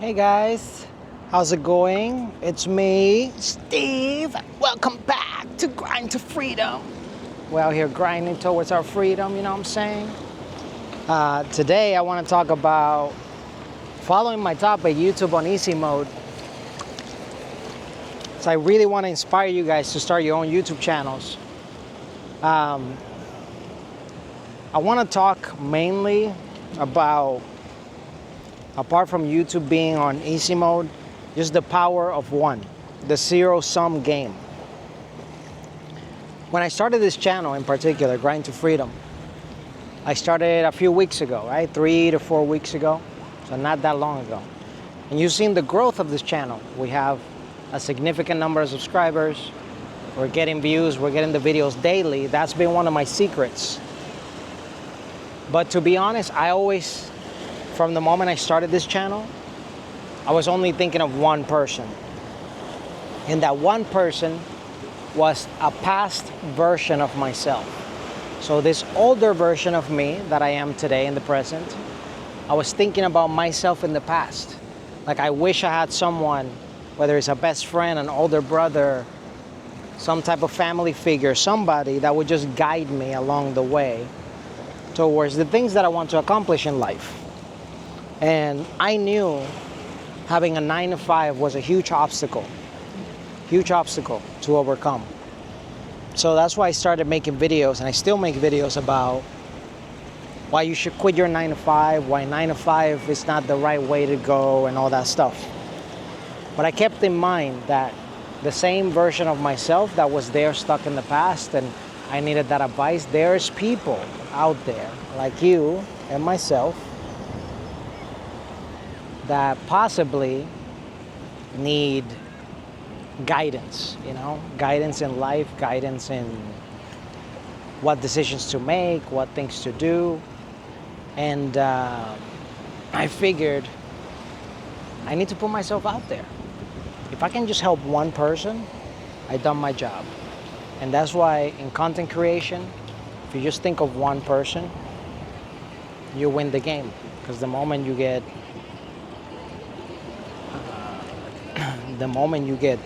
Hey guys, how's it going? It's me, Steve. Welcome back to Grind to Freedom. We're out here grinding towards our freedom, you know what I'm saying? Today I want to talk about following my topic, YouTube on easy mode. So I really want to inspire you guys to start your own YouTube channels. I want to talk mainly about, apart from YouTube being on easy mode, just the power of one, the zero-sum game. When I started this channel in particular, Grind to Freedom, I started a few weeks ago, right? 3 to 4 weeks ago, so not that long ago. And you've seen the growth of this channel. We have a significant number of subscribers. We're getting views, we're getting the videos daily. That's been one of my secrets. But to be honest, from the moment I started this channel, I was only thinking of one person. And that one person was a past version of myself. So this older version of me that I am today in the present, I was thinking about myself in the past. Like I wish I had someone, whether it's a best friend, an older brother, some type of family figure, somebody that would just guide me along the way towards the things that I want to accomplish in life. And I knew having a 9-to-5 was a huge obstacle to overcome. So that's why I started making videos, and I still make videos about why you should quit your 9-to-5, why 9-to-5 is not the right way to go, and all that stuff. But I kept in mind that the same version of myself that was there stuck in the past, and I needed that advice, there's people out there like you and myself that possibly need guidance, guidance in life, guidance in what decisions to make, what things to do. And I figured I need to put myself out there. If I can just help one person, I've done my job. And that's why in content creation, if you just think of one person, you win the game. Because the moment you get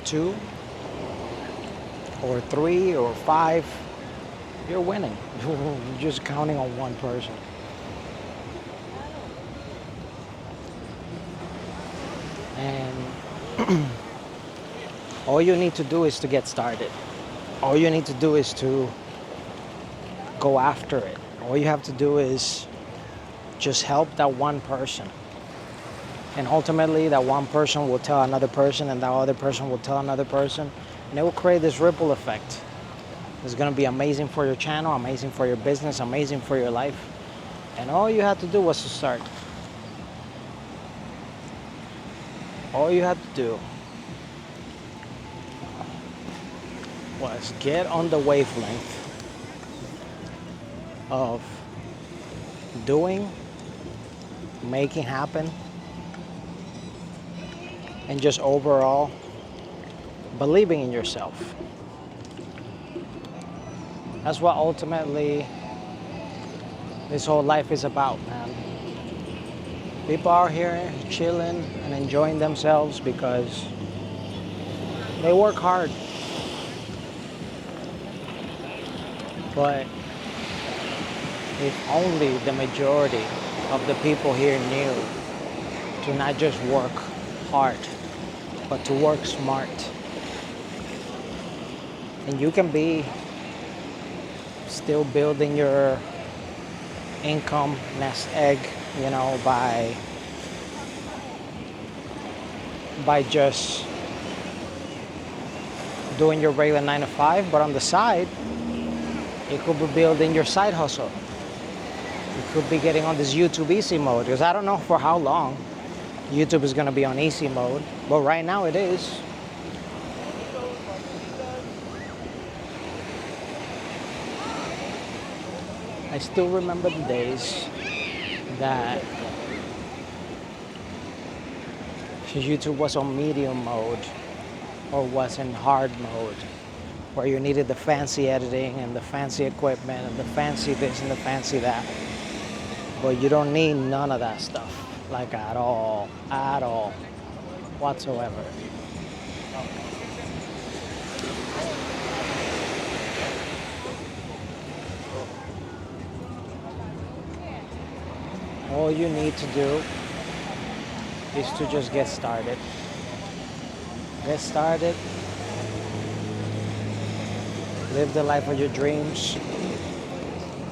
2 or 3 or 5, you're winning. You're just counting on one person. And all you need to do is to get started. All you need to do is to go after it. All you have to do is just help that one person. And ultimately, that one person will tell another person, and that other person will tell another person. And it will create this ripple effect. It's going to be amazing for your channel, amazing for your business, amazing for your life. And all you had to do was to start. All you had to do was get on the wavelength of doing, making happen, and just overall believing in yourself. That's what ultimately this whole life is about, man. People are here chilling and enjoying themselves because they work hard. But if only the majority of the people here knew to not just work hard, but to work smart. And you can be still building your income nest egg, by just doing your regular 9-to-5, but on the side, you could be building your side hustle. You could be getting on this YouTube easy mode, because I don't know for how long YouTube is going to be on easy mode, but right now it is. I still remember the days that YouTube was on medium mode or was in hard mode, where you needed the fancy editing and the fancy equipment and the fancy this and the fancy that. But you don't need none of that stuff. like at all, whatsoever. All you need to do is to just get started. Get started. Live the life of your dreams.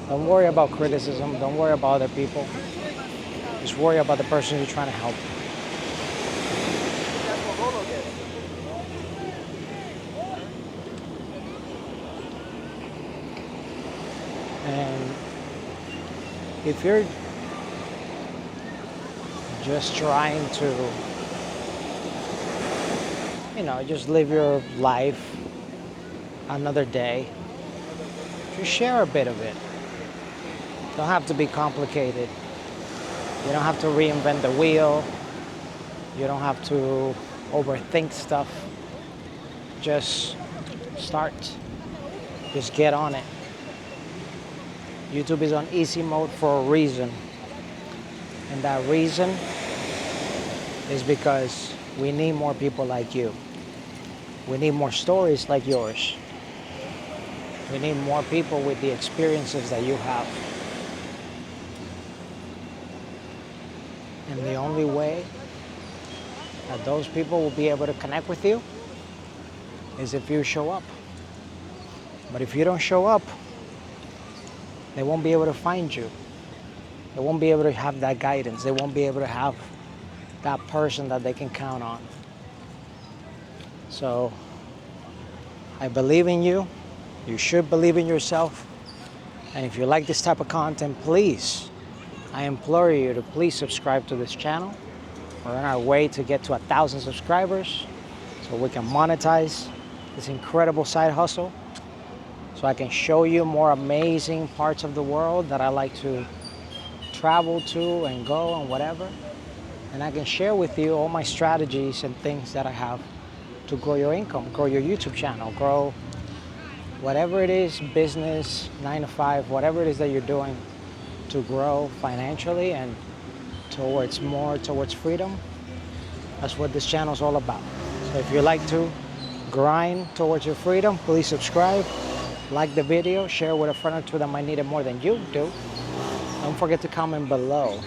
Don't worry about criticism. Don't worry about other people. Just worry about the person you're trying to help. And if you're just trying to, just live your life another day, just share a bit of it. Don't have to be complicated. You don't have to reinvent the wheel. You don't have to overthink stuff. Just start. Just get on it. YouTube is on easy mode for a reason. And that reason is because we need more people like you. We need more stories like yours. We need more people with the experiences that you have. And the only way that those people will be able to connect with you is if you show up. But if you don't show up, they won't be able to find you. They won't be able to have that guidance. They won't be able to have that person that they can count on. So I believe in you. You should believe in yourself. And if you like this type of content, please, I implore you to please subscribe to this channel. We're on our way to get to 1,000 subscribers so we can monetize this incredible side hustle. So I can show you more amazing parts of the world that I like to travel to and go and whatever. And I can share with you all my strategies and things that I have to grow your income, grow your YouTube channel, grow whatever it is, business, 9 to 5, whatever it is that you're doing to grow financially and towards freedom. That's what this channel is all about. So if you like to grind towards your freedom, please subscribe, like the video, share with a friend or two that might need it more than you do. Don't forget to comment below.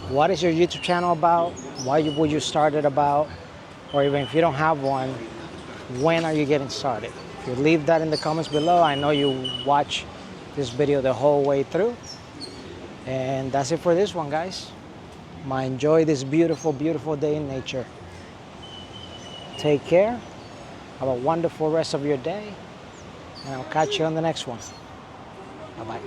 What is your YouTube channel about? Why would you start it about? Or even if you don't have one, when are you getting started? If you leave that in the comments below, I know you watch this video the whole way through. And that's it for this one, guys. Enjoy this beautiful, beautiful day in nature. Take care. Have a wonderful rest of your day. And I'll catch you on the next one. Bye-bye.